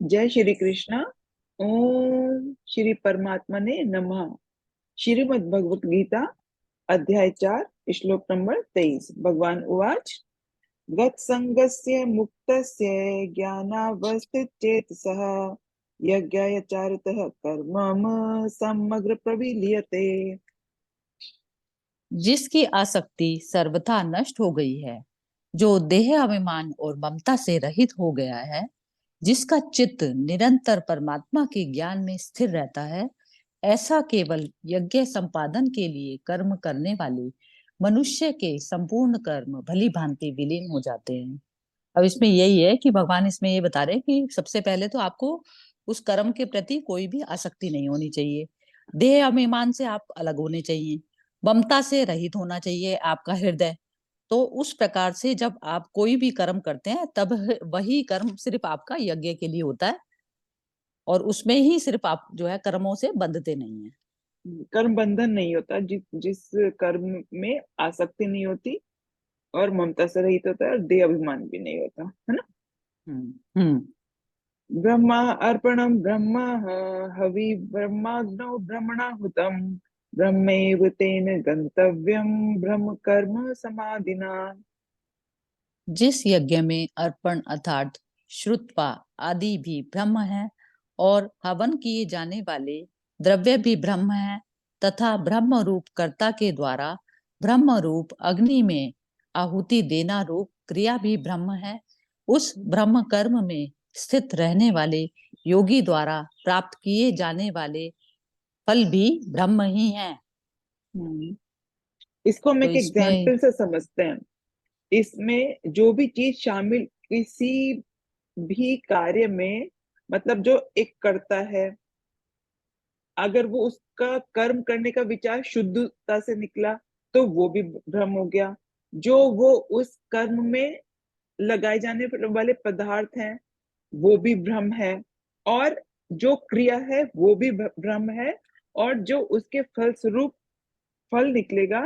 जय श्री कृष्ण। ओम श्री परमात्मने नमः। श्रीमद् भगवत गीता अध्याय 4 श्लोक नंबर 23। भगवान उवाच गत संगस्य मुक्तस्य ज्ञानावस्थितचेतसः यज्ञाचारतः कर्मम समग्र प्रविलीयते। जिसकी आसक्ति सर्वथा नष्ट हो गई है, जो देह अभिमान और ममता से रहित हो गया है, जिसका चित्त निरंतर परमात्मा के ज्ञान में स्थिर रहता है, ऐसा केवल यज्ञ संपादन के लिए कर्म करने वाले मनुष्य के संपूर्ण कर्म भली भांति विलीन हो जाते हैं। अब इसमें यही है कि भगवान इसमें ये बता रहे हैं कि सबसे पहले तो आपको उस कर्म के प्रति कोई भी आसक्ति नहीं होनी चाहिए। देह अभिमान से आप अलग होने चाहिए। ममता से रहित होना चाहिए आपका हृदय। तो उस प्रकार से जब आप कोई भी कर्म करते हैं तब वही कर्म सिर्फ आपका यज्ञ के लिए होता है, और उसमें ही सिर्फ आप जो है कर्मों से बंधते नहीं है। कर्म बंधन नहीं होता, जिस जिस कर्म में आसक्ति नहीं होती और ममता से रहित होता है और देह अभिमान भी नहीं होता है ना। हम्म। ब्रह्मा अर्पणं ब्रह्म हवि ब्रह्माग्नौ ब्रह्मणाहुतम् ब्रह्मैव तेन गंतव्यम ब्रह्म कर्म समाधिना। जिस यज्ञ में अर्पण अर्थात श्रुत्वा आदि भी ब्रह्म है, और हवन किए जाने वाले द्रव्य भी ब्रह्म है, तथा ब्रह्म रूप कर्ता के द्वारा ब्रह्म रूप अग्नि में आहुति देना रूप क्रिया भी ब्रह्म है, उस ब्रह्म कर्म में स्थित रहने वाले योगी द्वारा प्राप्त किए जाने वाले फल भी ब्रह्म ही है। हम्म, इसको हम तो एक इसमें एग्जाम्पल से समझते हैं। इसमें जो भी चीज शामिल किसी भी कार्य में, मतलब जो एक करता है, अगर वो उसका कर्म करने का विचार शुद्धता से निकला तो वो भी भ्रम हो गया। जो वो उस कर्म में लगाए जाने वाले पदार्थ हैं वो भी भ्रम है, और जो क्रिया है वो भी भ्रम है, और जो उसके फलस्वरूप फल निकलेगा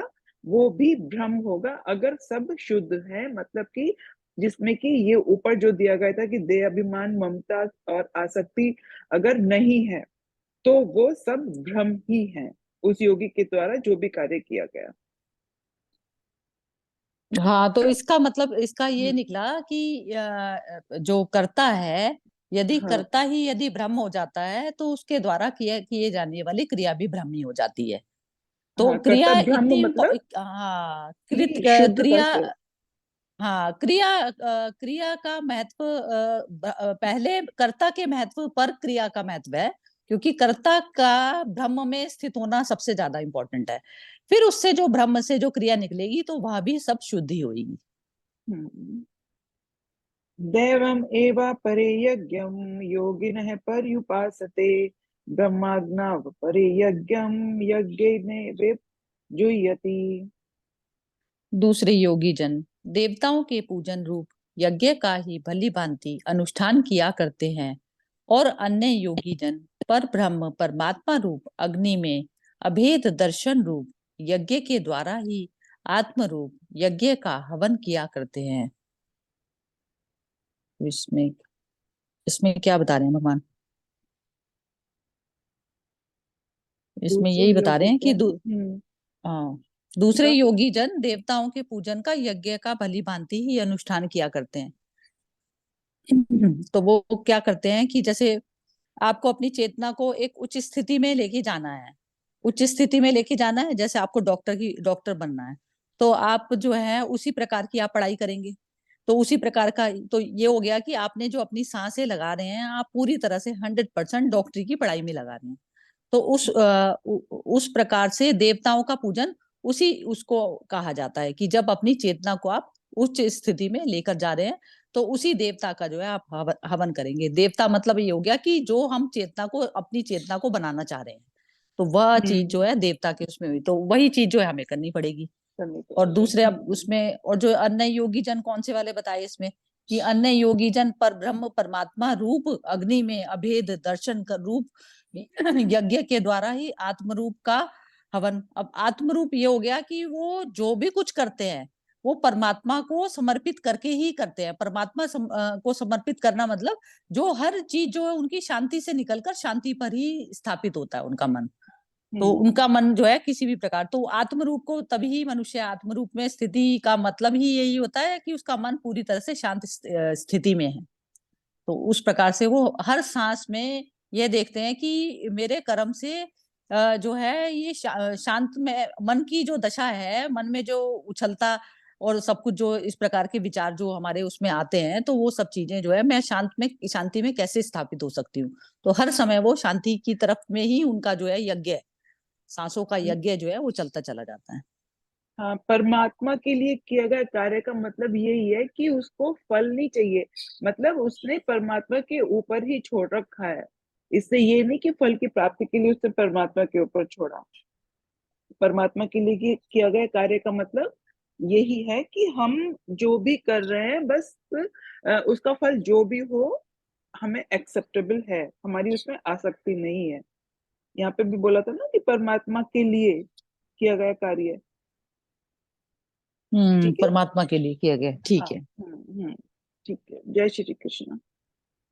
वो भी भ्रम होगा। अगर सब शुद्ध है, मतलब कि जिसमें कि ये ऊपर जो दिया गया था कि देह अभिमान ममता और आसक्ति अगर नहीं है तो वो सब भ्रम ही है, उस योगी के द्वारा जो भी कार्य किया गया। हाँ, तो इसका मतलब इसका ये हम्म, निकला कि जो करता है, यदि हाँ करता ही यदि ब्रह्म हो जाता है तो उसके द्वारा किए किए जाने वाली क्रिया भी ब्रह्म ही हो जाती है। तो हाँ, कर्ता क्रिया ब्रह्म इतनी मतलब हाँ कि शुद्धता क्रिया। से। हाँ, क्रिया का महत्व पहले कर्ता के महत्व पर क्रिया का महत्व है, क्योंकि कर्ता का ब्रह्म में स्थित होना सबसे ज्यादा इंपॉर्टेंट है। फिर उससे जो ब्रह्म से जो क्रिया निकलेगी तो वह भी सब शुद्ध ही होगी। हम्म, दैवम एवापरे यज्ञम योगिनः पर्युपासते ब्रह्माज्ञाव परे यज्ञम यज्ञेन जुह्यति। दूसरे योगी जन देवताओं के पूजन रूप यज्ञ का ही भली भांति अनुष्ठान किया करते हैं, और अन्य योगी जन पर ब्रह्म परमात्मा रूप अग्नि में अभेद दर्शन रूप यज्ञ के द्वारा ही आत्म रूप यज्ञ का हवन किया करते हैं। इसमें इसमें क्या बता रहे हैं भगवान? इसमें दूसरे यही बता रहे लोगों हैं के कि हाँ, दूसरे बता। योगी जन देवताओं के पूजन का यज्ञ का भली भांति ही अनुष्ठान किया करते हैं। तो वो क्या करते हैं कि जैसे आपको अपनी चेतना को एक उच्च स्थिति में लेके जाना है। उच्च स्थिति में लेके जाना है, जैसे आपको डॉक्टर बनना है, तो आप जो है उसी प्रकार की आप पढ़ाई करेंगे। तो उसी प्रकार का तो ये हो गया कि आपने जो अपनी सांसें लगा रहे हैं, आप पूरी तरह से 100% डॉक्टरी की पढ़ाई में लगा रहे हैं। तो उस प्रकार से देवताओं का पूजन उसी उसको कहा जाता है कि जब अपनी चेतना को आप उच्च स्थिति में लेकर जा रहे हैं, तो उसी देवता का जो है आप हवन करेंगे। देवता मतलब ये हो गया कि जो हम चेतना को अपनी चेतना को बनाना चाह रहे हैं, तो वह चीज जो हम्म, है देवता के उसमें हुई, तो वही चीज जो है हमें करनी पड़ेगी। करनी और पड़ेगी। दूसरे अब उसमें और जो अन्य योगी जन कौन से वाले बताए इसमें, कि अन्य योगी जन पर ब्रह्म परमात्मा रूप अग्नि में अभेद दर्शन कर रूप यज्ञ के द्वारा ही आत्म रूप का हवन। अब आत्म रूप ये हो गया कि वो जो भी कुछ करते हैं वो परमात्मा को समर्पित करके ही करते हैं। परमात्मा को समर्पित करना मतलब जो हर चीज जो है उनकी शांति से निकलकर शांति पर ही स्थापित होता है उनका मन। तो उनका मन जो है किसी भी प्रकार, तो आत्म रूप को तभी मनुष्य आत्म रूप में स्थिति का मतलब ही यही होता है कि उसका मन पूरी तरह से शांत स्थिति में है। तो उस प्रकार से वो हर सांस में ये देखते हैं कि मेरे कर्म से जो है ये शांत में मन की जो दशा है, मन में जो उछलता और सब कुछ जो इस प्रकार के विचार जो हमारे उसमें आते हैं, तो वो सब चीजें जो है मैं शांति में कैसे स्थापित हो सकती हूँ। तो हर समय वो शांति की तरफ में ही उनका जो है यज्ञ, सांसों का यज्ञ जो है वो चलता चला जाता है। हाँ, परमात्मा के लिए किया गया कार्य का मतलब यही है कि उसको फल नहीं चाहिए, मतलब उसने परमात्मा के ऊपर ही छोड़ रखा है। इससे ये नहीं कि फल की प्राप्ति के लिए उसने परमात्मा के ऊपर छोड़ा। परमात्मा के लिए किया गया कार्य का मतलब यही है कि हम जो भी कर रहे हैं बस उसका फल जो भी हो हमें एक्सेप्टेबल है, हमारी उसमें आसक्ति नहीं है। यहाँ पे भी बोला था ना कि परमात्मा के लिए किया गया कार्य। ठीक है। परमात्मा के लिए किया गया, हाँ। ठीक है। ठीक है। जय श्री कृष्ण।